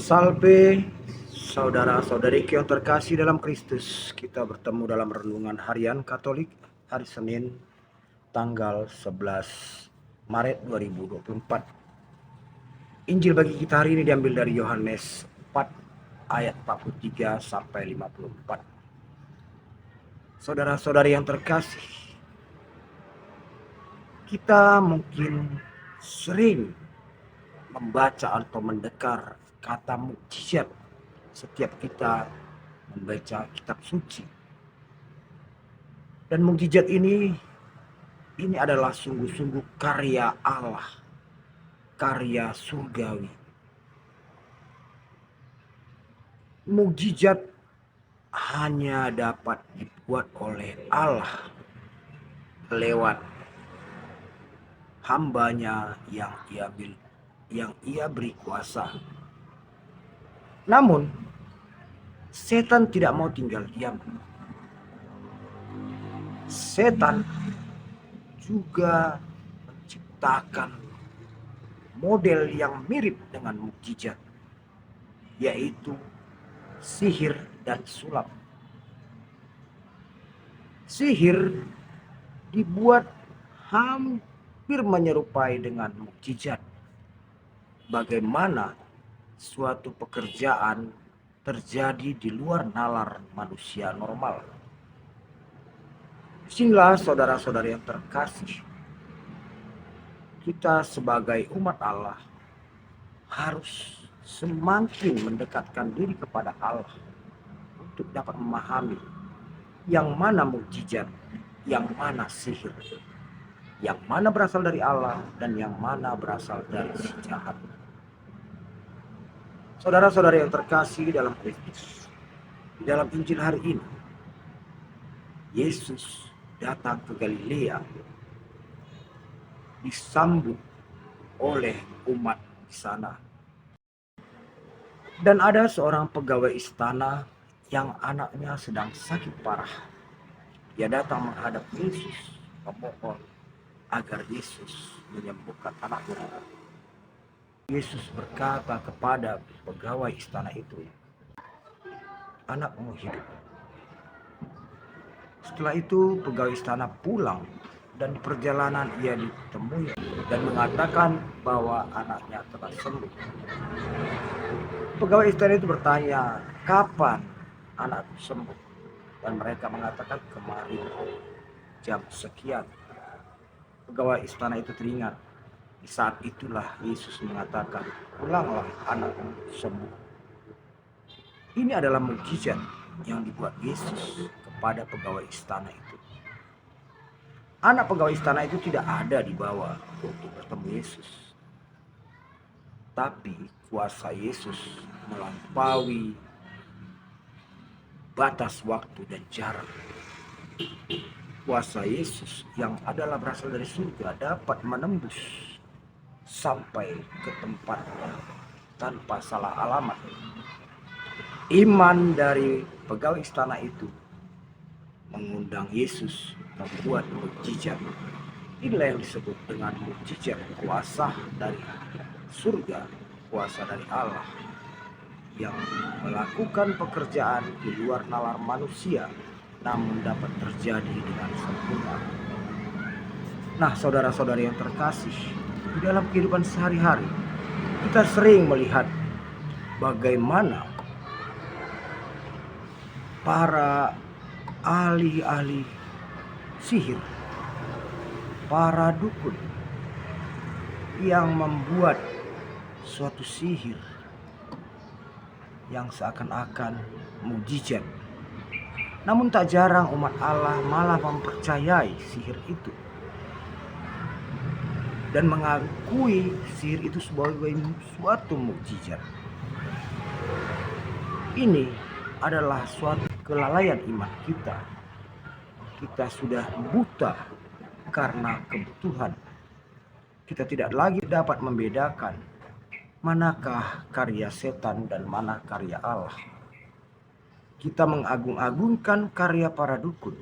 Salve saudara-saudariku yang terkasih dalam Kristus. Kita bertemu dalam renungan harian Katolik hari Senin tanggal 11 Maret 2024. Injil bagi kita hari ini diambil dari Yohanes 4 ayat 43 sampai 54. Saudara-saudari yang terkasih, kita mungkin sering membaca atau mendengar kata mukjizat setiap kita membaca kitab suci. Dan mukjizat ini adalah sungguh-sungguh karya Allah, karya surgawi. Mukjizat hanya dapat dibuat oleh Allah lewat hambanya yang ia beri kuasa. Namun setan tidak mau tinggal diam. Setan juga menciptakan model yang mirip dengan mukjizat, yaitu sihir dan sulap. Sihir dibuat hampir menyerupai dengan mukjizat. Bagaimana suatu pekerjaan terjadi di luar nalar manusia normal. Sehingga saudara-saudara yang terkasih, kita sebagai umat Allah harus semakin mendekatkan diri kepada Allah untuk dapat memahami yang mana mukjizat, yang mana sihir, yang mana berasal dari Allah dan yang mana berasal dari si jahat. Saudara-saudara yang terkasih dalam Kristus, di dalam Injil hari ini, Yesus datang ke Galilea, disambut oleh umat di sana. Dan ada seorang pegawai istana yang anaknya sedang sakit parah. Dia datang menghadap Yesus, memohon agar Yesus menyembuhkan anaknya. Yesus berkata kepada pegawai istana itu, "Anakmu hidup." Setelah itu pegawai istana pulang, dan di perjalanan ia ditemui dan mengatakan bahwa anaknya telah sembuh. Pegawai istana itu bertanya, "Kapan anakku sembuh?" Dan mereka mengatakan, "Kemarin jam sekian." Pegawai istana itu teringat. Di saat itulah Yesus mengatakan, "Pulanglah, anakmu sembuh." Ini adalah mukjizat yang dibuat Yesus kepada pegawai istana itu. Anak pegawai istana itu tidak ada di bawah untuk bertemu Yesus. Tapi kuasa Yesus melampaui batas waktu dan jarak. Kuasa Yesus yang adalah berasal dari surga dapat menembus sampai ke tempatnya tanpa salah alamat. Iman dari pegawai istana itu mengundang Yesus membuat mukjizat. Inilah yang disebut dengan mukjizat, kuasa dari surga, kuasa dari Allah yang melakukan pekerjaan di luar nalar manusia, namun dapat terjadi dengan sempurna. Nah, saudara-saudari yang terkasih, di dalam kehidupan sehari-hari kita sering melihat bagaimana para ahli-ahli sihir, para dukun yang membuat suatu sihir yang seakan-akan mukjizat. Namun tak jarang umat Allah malah mempercayai sihir itu dan mengakui sihir itu sebagai suatu mukjizat. Ini adalah suatu kelalaian iman kita. Kita sudah buta karena kebutuhan. Kita tidak lagi dapat membedakan manakah karya setan dan mana karya Allah. Kita mengagung-agungkan karya para dukun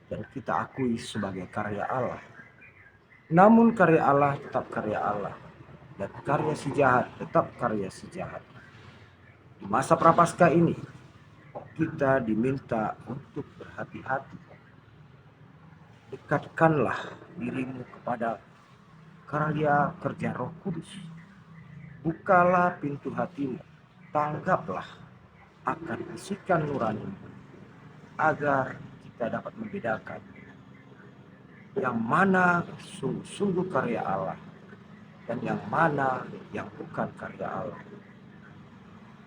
dan kita akui sebagai karya Allah. Namun karya Allah tetap karya Allah. dan karya si jahat tetap karya si jahat. Di masa prapaskah ini, kita diminta untuk berhati-hati. Dekatkanlah dirimu kepada karya kerja Roh Kudus. Bukalah pintu hatimu, tanggaplah akan bisikan nurani agar kita dapat membedakan yang mana sungguh-sungguh karya Allah dan yang mana yang bukan karya Allah.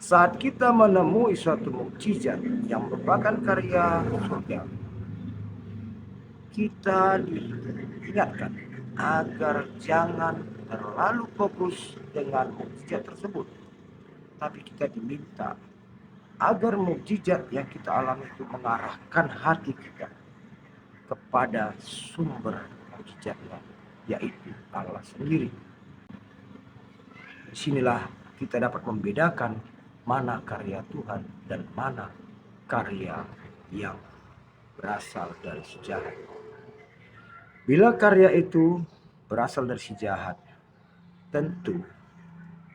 Saat kita menemui suatu mukjizat yang merupakan karya surga, kita diingatkan agar jangan terlalu fokus dengan mukjizat tersebut, tapi kita diminta agar mukjizat yang kita alami itu mengarahkan hati kita kepada sumber mukjizatnya, yaitu Allah sendiri. Disinilah kita dapat membedakan mana karya Tuhan dan mana karya yang berasal dari si jahat. Bila karya itu berasal dari si jahat, tentu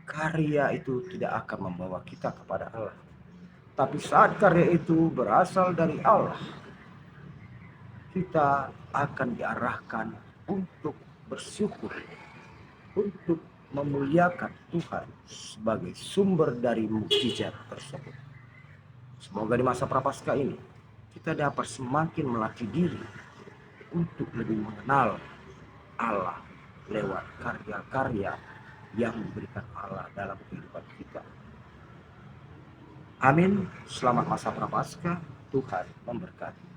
karya itu tidak akan membawa kita kepada Allah. Tapi saat karya itu berasal dari Allah, kita akan diarahkan untuk bersyukur, untuk memuliakan Tuhan sebagai sumber dari mukjizat tersebut. Semoga di masa prapaskah ini kita dapat semakin melatih diri untuk lebih mengenal Allah lewat karya-karya yang diberikan Allah dalam kehidupan kita. Amin. Selamat masa prapaskah. Tuhan memberkati.